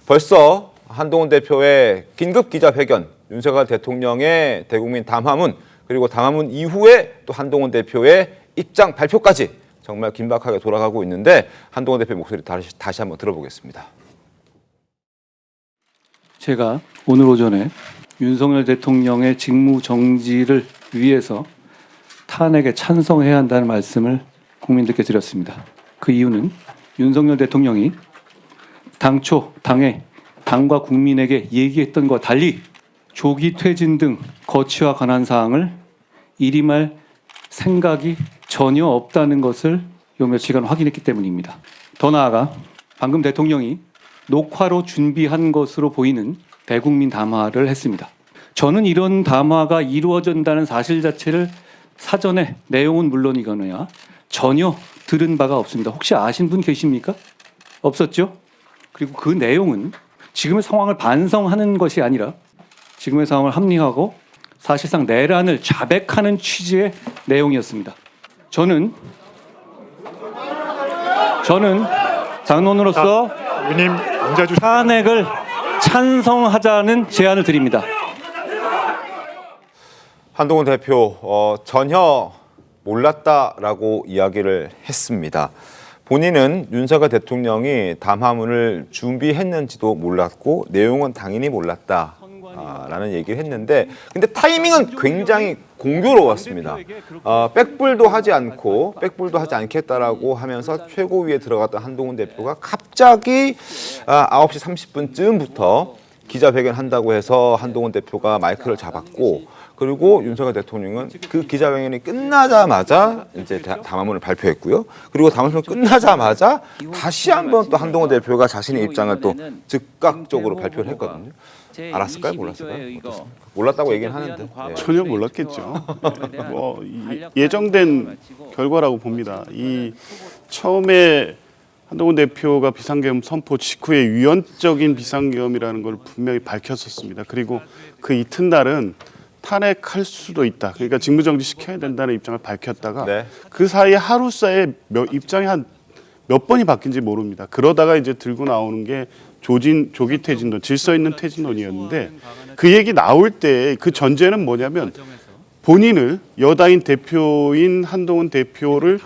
벌써 한동훈 대표의 긴급 기자회견, 윤석열 대통령의 대국민 담화문, 그리고 담화문 이후에 또 한동훈 대표의 입장 발표까지 정말 긴박하게 돌아가고 있는데 한동훈 대표의 목소리 다시 한번 들어보겠습니다. 제가 오늘 오전에 윤석열 대통령의 직무 정지를 위해서 탄핵에 찬성해야 한다는 말씀을 국민들께 드렸습니다. 그 이유는 윤석열 대통령이 당초 당과 국민에게 얘기했던 것과 달리 조기 퇴진 등 거취와 관한 사항을 일임할 생각이 전혀 없다는 것을 요 며칠간 확인했기 때문입니다. 더 나아가 방금 대통령이 녹화로 준비한 것으로 보이는 대국민 담화를 했습니다. 저는 이런 담화가 이루어진다는 사실 자체를 사전에 내용은 물론이거나 전혀 들은 바가 없습니다. 혹시 아신 분 계십니까? 없었죠? 그리고 그 내용은 지금의 상황을 반성하는 것이 아니라 지금의 상황을 합리화하고 사실상 내란을 자백하는 취지의 내용이었습니다. 저는 당론으로서 탄핵을 찬성하자는 제안을 드립니다. 한동훈 대표 전혀 몰랐다라고 이야기를 했습니다. 본인은 윤석열 대통령이 담화문을 준비했는지도 몰랐고 내용은 당연히 몰랐다라는 얘기를 했는데 근데 타이밍은 굉장히 공교로웠습니다. 백불도 하지 않겠다라고 하면서 최고위에 들어갔던 한동훈 대표가 갑자기 9시 30분쯤부터 기자회견 한다고 해서 한동훈 대표가 마이크를 잡았고 그리고 윤석열 대통령은 그 기자회견이 끝나자마자 이제 담화문을 발표했고요. 그리고 담화문 끝나자마자 다시 한번 또 한동훈 대표가 자신의 입장을 또 즉각적으로 발표를 했거든요. 알았을까요? 몰랐을까요? 몰랐다고 얘기는 하는데. 네. 전혀 몰랐겠죠. 예정된 결과라고 봅니다. 이 처음에 한동훈 대표가 비상계엄 선포 직후에 유연적인 비상계엄이라는 걸 분명히 밝혔었습니다. 그리고 그 이튿날은 탄핵할 수도 있다. 그러니까 직무정지 시켜야 된다는 입장을 밝혔다가 네. 그 사이에 하루 사이에 입장이 한 몇 번이 바뀐지 모릅니다. 그러다가 이제 들고 나오는 게 조기 퇴진론, 질서 있는 퇴진론이었는데 그 얘기 나올 때 그 전제는 뭐냐면 본인을 여당인 대표인 한동훈 대표를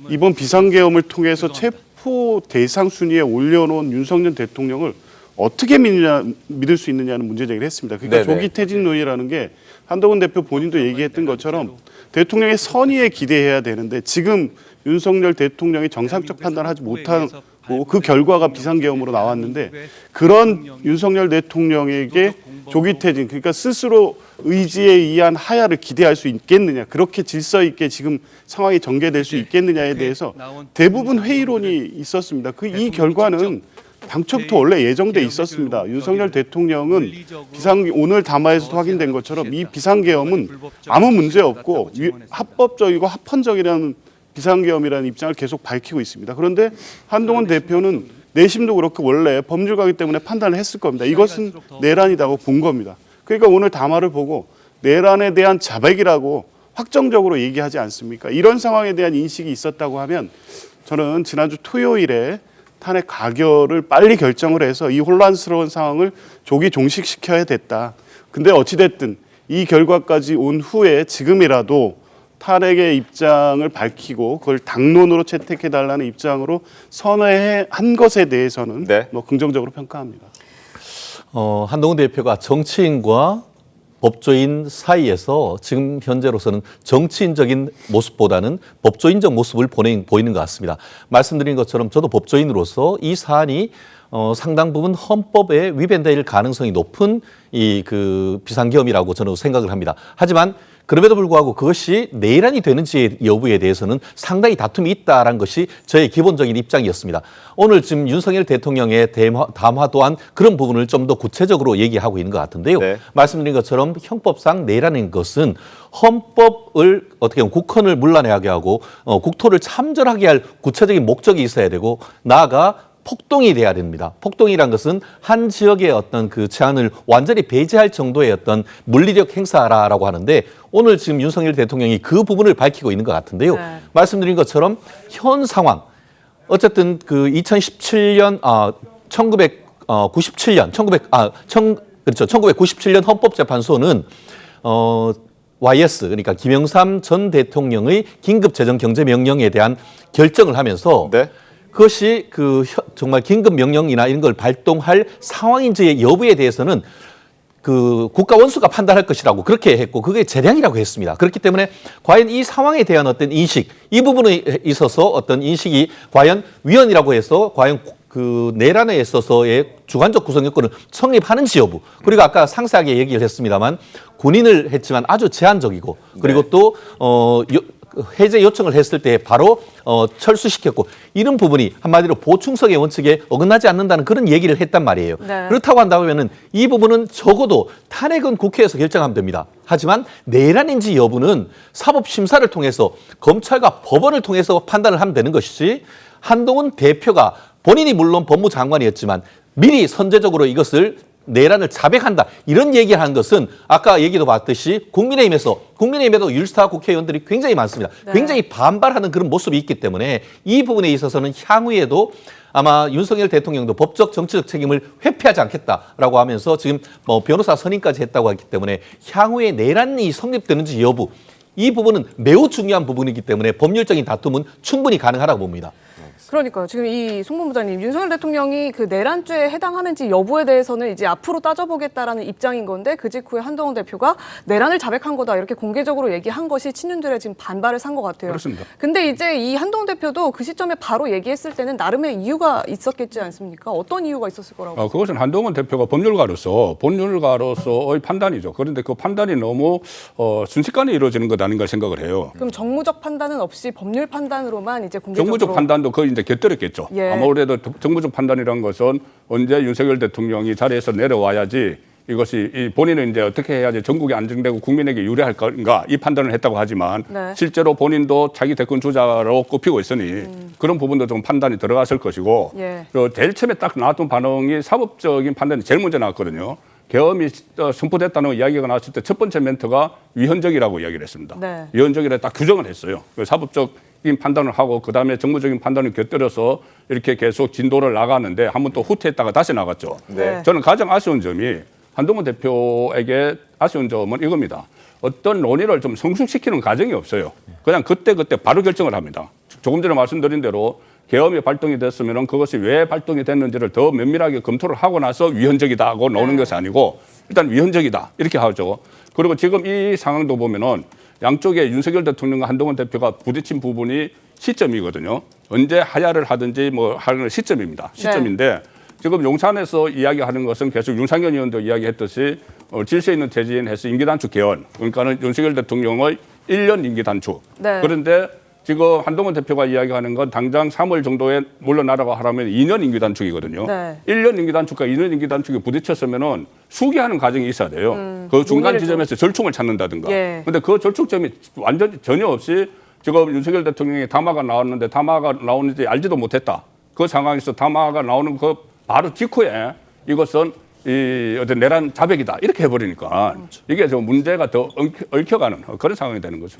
이번 비상계엄을 통해서 체포 대상 순위에 올려놓은 윤석열 대통령을 어떻게 믿을 수 있느냐는 문제 제기를 했습니다. 그러니까 네네. 조기 퇴진론이라는 게 한동훈 대표 본인도 얘기했던 것처럼 대통령의 선의에 기대해야 되는데 지금 윤석열 대통령이 정상적 판단하지 못하고 그 결과가 비상계엄으로 나왔는데 그런 윤석열 대통령에게 조기 퇴진, 그러니까 스스로 의지에 의한 하야를 기대할 수 있겠느냐, 그렇게 질서 있게 지금 상황이 전개될 수 있겠느냐에 대해서 대부분 회의론이 있었습니다. 이 결과는 당초부터 원래 예정돼 있었습니다. 윤석열 대통령은 오늘 담화에서도 확인된 것처럼 이 비상계엄은 아무 문제 없고 합법적이고 합헌적이라는 비상계엄이라는 입장을 계속 밝히고 있습니다. 그런데 한동훈 대표는 내심도 그렇고 원래 법률가이기 때문에 판단을 했을 겁니다. 이것은 내란이라고 본 겁니다. 그러니까 오늘 담화를 보고 내란에 대한 자백이라고 확정적으로 얘기하지 않습니까? 이런 상황에 대한 인식이 있었다고 하면 저는 지난주 토요일에 탄핵 가결을 빨리 결정을 해서 이 혼란스러운 상황을 조기 종식시켜야 됐다. 근데 어찌됐든 이 결과까지 온 후에 지금이라도 탄핵의 입장을 밝히고 그걸 당론으로 채택해달라는 입장으로 선회한 것에 대해서는 네. 긍정적으로 평가합니다. 한동훈 대표가 정치인과 법조인 사이에서 지금 현재로서는 정치인적인 모습보다는 법조인적 모습을 보이는 것 같습니다. 말씀드린 것처럼 저도 법조인으로서 이 사안이 상당 부분 헌법에 위반될 가능성이 높은 비상계엄이라고 저는 생각을 합니다. 하지만 그럼에도 불구하고 그것이 내란이 되는지 여부에 대해서는 상당히 다툼이 있다는 것이 저의 기본적인 입장이었습니다. 오늘 지금 윤석열 대통령의 담화 또한 그런 부분을 좀 더 구체적으로 얘기하고 있는 것 같은데요. 네. 말씀드린 것처럼 형법상 내란인 것은 헌법을 어떻게 보면 국헌을 문란하게 하고 국토를 참전하게 할 구체적인 목적이 있어야 되고 나아가 폭동이 돼야 됩니다. 폭동이란 것은 한 지역의 어떤 그 제한을 완전히 배제할 정도의 어떤 물리력 행사라고 하는데 오늘 지금 윤석열 대통령이 그 부분을 밝히고 있는 것 같은데요. 네. 말씀드린 것처럼 현 상황, 어쨌든 그 2017년 97년 그렇죠. 1997년 헌법재판소는 YS 그러니까 김영삼 전 대통령의 긴급 재정 경제 명령에 대한 결정을 하면서 네. 그것이 정말 긴급 명령이나 이런 걸 발동할 상황인지의 여부에 대해서는 그 국가 원수가 판단할 것이라고 그렇게 했고 그게 재량이라고 했습니다. 그렇기 때문에 과연 이 상황에 대한 어떤 인식, 이 부분에 있어서 어떤 인식이 과연 위헌이라고 해서 과연 그 내란에 있어서의 주관적 구성 요건을 성립하는지 여부, 그리고 아까 상세하게 얘기를 했습니다만 군인을 했지만 아주 제한적이고 그리고 또 해제 요청을 했을 때 바로 철수시켰고 이런 부분이 한마디로 보충성의 원칙에 어긋나지 않는다는 그런 얘기를 했단 말이에요. 네. 그렇다고 한다면은 이 부분은 적어도 탄핵은 국회에서 결정하면 됩니다. 하지만 내란인지 여부는 사법심사를 통해서 검찰과 법원을 통해서 판단을 하면 되는 것이지 한동훈 대표가 본인이 물론 법무장관이었지만 미리 선제적으로 이것을 내란을 자백한다 이런 얘기를 한 것은 아까 얘기도 봤듯이 국민의힘에도 율스타 국회의원들이 굉장히 많습니다. 네. 굉장히 굉장히 반발하는 그런 모습이 있기 때문에 이 부분에 있어서는 향후에도 아마 윤석열 대통령도 법적 정치적 책임을 회피하지 않겠다라고 하면서 지금 변호사 선임까지 했다고 했기 때문에 향후에 내란이 성립되는지 여부 이 부분은 매우 중요한 부분이기 때문에 법률적인 다툼은 충분히 가능하다고 봅니다. 그러니까요. 지금 이 송 본부장님, 윤석열 대통령이 그 내란죄에 해당하는지 여부에 대해서는 이제 앞으로 따져보겠다라는 입장인 건데 그 직후에 한동훈 대표가 내란을 자백한 거다 이렇게 공개적으로 얘기한 것이 친윤들의 지금 반발을 산 것 같아요. 그렇습니다. 근데 이제 이 한동훈 대표도 그 시점에 바로 얘기했을 때는 나름의 이유가 있었겠지 않습니까? 어떤 이유가 있었을 거라고? 그것은 한동훈 대표가 법률가로서의 판단이죠. 그런데 그 판단이 너무 순식간에 이루어지는 것 아닌가 생각을 해요. 그럼 정무적 판단은 없이 법률 판단으로만 이제 공개적으로 정무적 판단도 거의 이제 곁들였겠죠. 예. 아무래도 정무적 판단이라는 것은 언제 윤석열 대통령이 자리에서 내려와야지 이것이 본인은 이제 어떻게 해야지 전국이 안정되고 국민에게 유리할 건가 이 판단을 했다고 하지만 네. 실제로 본인도 자기 대권 주자로 꼽히고 있으니 그런 부분도 좀 판단이 들어갔을 것이고 예. 제일 처음에 딱 나왔던 반응이 사법적인 판단이 제일 먼저 나왔거든요. 계엄이 선포됐다는 이야기가 나왔을 때 첫 번째 멘트가 위헌적이라고 이야기를 했습니다. 네. 위헌적이라 딱 규정을 했어요. 사법적인 판단을 하고 그다음에 정무적인 판단을 곁들여서 이렇게 계속 진도를 나가는데 한번 또 후퇴했다가 다시 나갔죠. 네. 저는 가장 아쉬운 점이 한동훈 대표에게 아쉬운 점은 이겁니다. 어떤 논의를 좀 성숙시키는 과정이 없어요. 그냥 그때그때 바로 결정을 합니다. 조금 전에 말씀드린 대로 계엄이 발동이 됐으면 그것이 왜 발동이 됐는지를 더 면밀하게 검토를 하고 나서 위헌적이다 하고 나오는 것이 아니고 일단 위헌적이다 이렇게 하죠. 그리고 지금 이 상황도 보면은 양쪽에 윤석열 대통령과 한동훈 대표가 부딪힌 부분이 시점이거든요. 언제 하야를 하든지 뭐 하는 시점입니다. 시점인데 지금 용산에서 이야기하는 것은 계속 윤상현 의원도 이야기했듯이 질서 있는 퇴진해서 임기 단축 개헌 그러니까는 윤석열 대통령의 1년 임기 단축. 네. 그런데 지금 한동훈 대표가 이야기하는 건 당장 3월 정도에 물러나라고 하라면 2년 임기 단축이거든요. 네. 1년 임기 단축과 2년 임기 단축이 부딪혔으면은 수기하는 과정이 있어야 돼요. 그 중간 논의를 지점에서 절충을 찾는다든가. 예. 근데 그 절충점이 완전히 전혀 없이 지금 윤석열 대통령이 담화가 나왔는데 담화가 나오는지 알지도 못했다. 그 상황에서 담화가 나오는 그 바로 직후에 이것은 이 어떤 내란 자백이다. 이렇게 해버리니까 이게 좀 문제가 더 얽혀가는 그런 상황이 되는 거죠.